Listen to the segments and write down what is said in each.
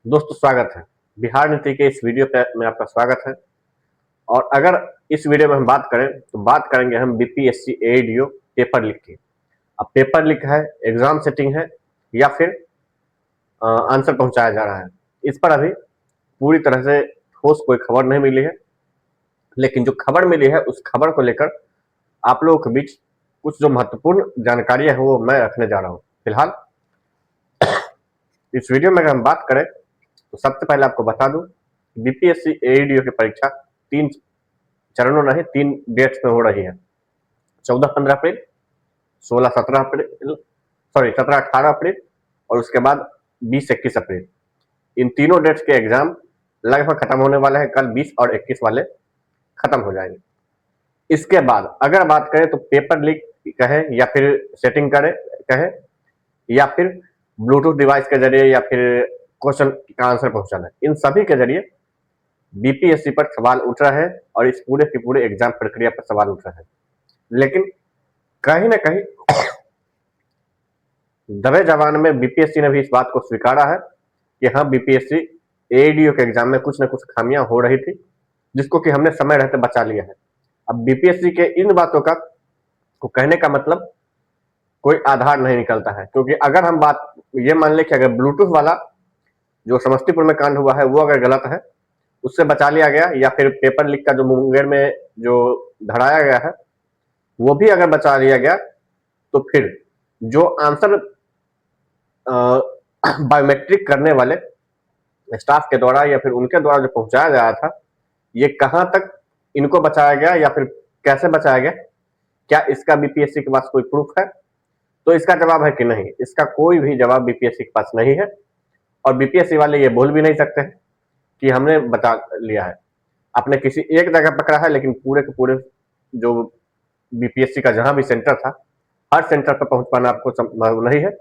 दोस्तों स्वागत है। बिहार नीति के इस वीडियो पे में आपका स्वागत है। और अगर इस वीडियो में हम बात करें तो बात करेंगे हम बीपीएससी एडीओ पेपर लीक की। अब पेपर लीक है, एग्जाम सेटिंग है या फिर आंसर पहुंचाया जा रहा है, इस पर अभी पूरी तरह से ठोस कोई खबर नहीं मिली है। लेकिन जो खबर मिली है उस खबर को लेकर आप लोगों के बीच कुछ जो महत्वपूर्ण जानकारियां हैं वो मैं रखने जा रहा हूँ। फिलहाल इस वीडियो में अगर हम बात करें तो सबसे पहले आपको बता दूं, बीपीएससी एडीओ की परीक्षा 3 चरणों नहीं 3 डेट्स में हो रही है। 14-15 अप्रैल, 16-17 अप्रैल, सॉरी 17-18 अप्रैल और उसके बाद 20-21 अप्रैल। इन तीनों डेट्स के एग्जाम लगभग खत्म होने वाले हैं। कल 20 और 21 वाले खत्म हो जाएंगे। इसके बाद अगर बात करें तो पेपर लीक कहें या फिर सेटिंग करें कहें या फिर ब्लूटूथ डिवाइस के जरिए या फिर क्वेश्चन का आंसर पहुंचाना, इन सभी के जरिए बीपीएससी पर सवाल उठ रहा है और इस पूरे के पूरे एग्जाम प्रक्रिया पर सवाल उठ रहा है। लेकिन कहीं ना कहीं दबे जवान में बीपीएससी ने भी इस बात को स्वीकारा है कि हाँ, बीपीएससी एडीओ के एग्जाम में कुछ न कुछ खामियां हो रही थी जिसको कि हमने समय रहते बचा लिया है। अब बीपीएससी के इन बातों का को कहने का मतलब कोई आधार नहीं निकलता है, क्योंकि अगर हम बात ये मान ले कि अगर ब्लूटूथ वाला जो समस्तीपुर में कांड हुआ है वो अगर गलत है, उससे बचा लिया गया, या फिर पेपर लीक का जो मुंगेर में जो धड़ाया गया है वो भी अगर बचा लिया गया, तो फिर जो आंसर बायोमेट्रिक करने वाले स्टाफ के द्वारा या फिर उनके द्वारा जो पहुंचाया जा रहा था, ये कहां तक इनको बचाया गया या फिर कैसे बचाया गया, क्या इसका बीपीएससी के पास कोई प्रूफ है? तो इसका जवाब है कि नहीं, इसका कोई भी जवाब बीपीएससी के पास नहीं है। और बीपीएससी वाले ये बोल भी नहीं सकते हैं कि हमने बता लिया है। आपने किसी एक जगह पकड़ा है, लेकिन पूरे के पूरे जो बीपीएससी का जहां भी सेंटर था, हर सेंटर पर पहुंच पाना आपको संभव नहीं है।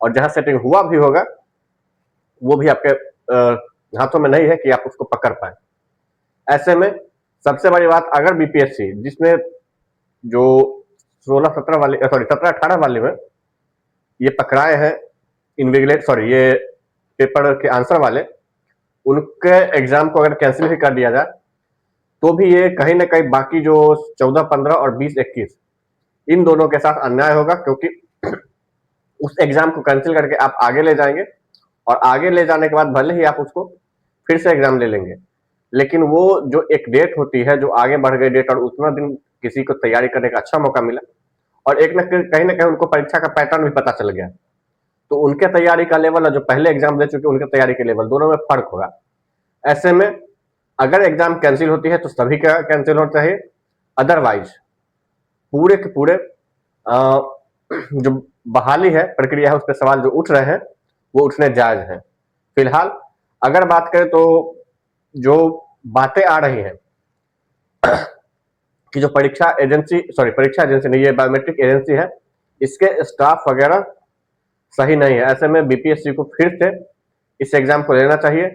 और जहां सेटिंग हुआ भी होगा वो भी आपके हाथों में नहीं है कि आप उसको पकड़ पाए। ऐसे में सबसे बड़ी बात, अगर बीपीएससी जिसमें जो 16-17 वाले सॉरी 17-18 वाले में ये पकड़ाए हैं इन्विजिलेट सॉरी ये पेपर के आंसर वाले, उनके एग्जाम को अगर कैंसिल भी कर दिया जाए तो भी ये कहीं ना कहीं बाकी जो 14-15 और 20-21 इन दोनों के साथ अन्याय होगा, क्योंकि उस एग्जाम को कैंसिल करके आप आगे ले जाएंगे और आगे ले जाने के बाद भले ही आप उसको फिर से एग्जाम ले लेंगे, लेकिन वो जो एक डेट होती है जो आगे बढ़ गई डेट और उतना दिन किसी को तैयारी करने का अच्छा मौका मिला और एक कहीं ना कहीं उनको परीक्षा का पैटर्न भी पता चल गया, तो उनके तैयारी का लेवल और जो पहले एग्जाम दे चुके उनके तैयारी के लेवल दोनों में फर्क होगा। ऐसे में अगर एग्जाम कैंसिल होती है तो सभी का कैंसिल होना चाहिए, अदरवाइज पूरे के पूरे जो बहाली है प्रक्रिया है उस पर सवाल जो उठ रहे हैं वो उठने जायज हैं। फिलहाल अगर बात करें तो जो बातें आ रही हैं कि जो परीक्षा एजेंसी नहीं, ये बायोमेट्रिक एजेंसी है, इसके स्टाफ वगैरह सही नहीं है। ऐसे में बीपीएससी को फिर से इस एग्जाम को लेना चाहिए,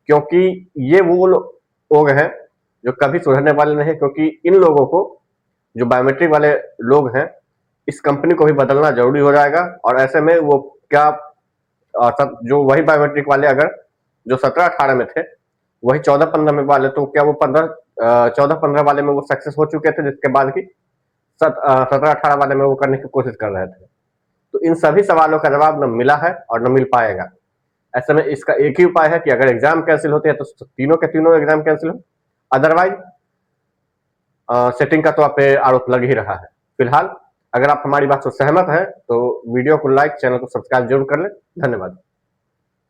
क्योंकि ये वो लोग हैं जो कभी सुधरने वाले नहीं, क्योंकि इन लोगों को जो बायोमेट्रिक वाले लोग हैं इस कंपनी को भी बदलना जरूरी हो जाएगा। और ऐसे में वो क्या जो वही बायोमेट्रिक वाले अगर जो 17-18 में थे वही 14-15 में वाले, तो क्या वो 14-15 वाले में वो सक्सेस हो चुके थे, जिसके बाद ही 17-18 वाले में वो करने की कोशिश कर रहे थे। तो इन सभी सवालों का जवाब न मिला है और न मिल पाएगा। ऐसे में इसका एक ही उपाय है कि अगर एग्जाम कैंसिल होते हैं तो तीनों के तीनों एग्जाम कैंसिल हो, अदरवाइज सेटिंग का तो आप पे आरोप लग ही रहा है। फिलहाल अगर आप हमारी बात से सहमत हैं तो वीडियो को लाइक, चैनल को सब्सक्राइब जरूर कर लें। धन्यवाद।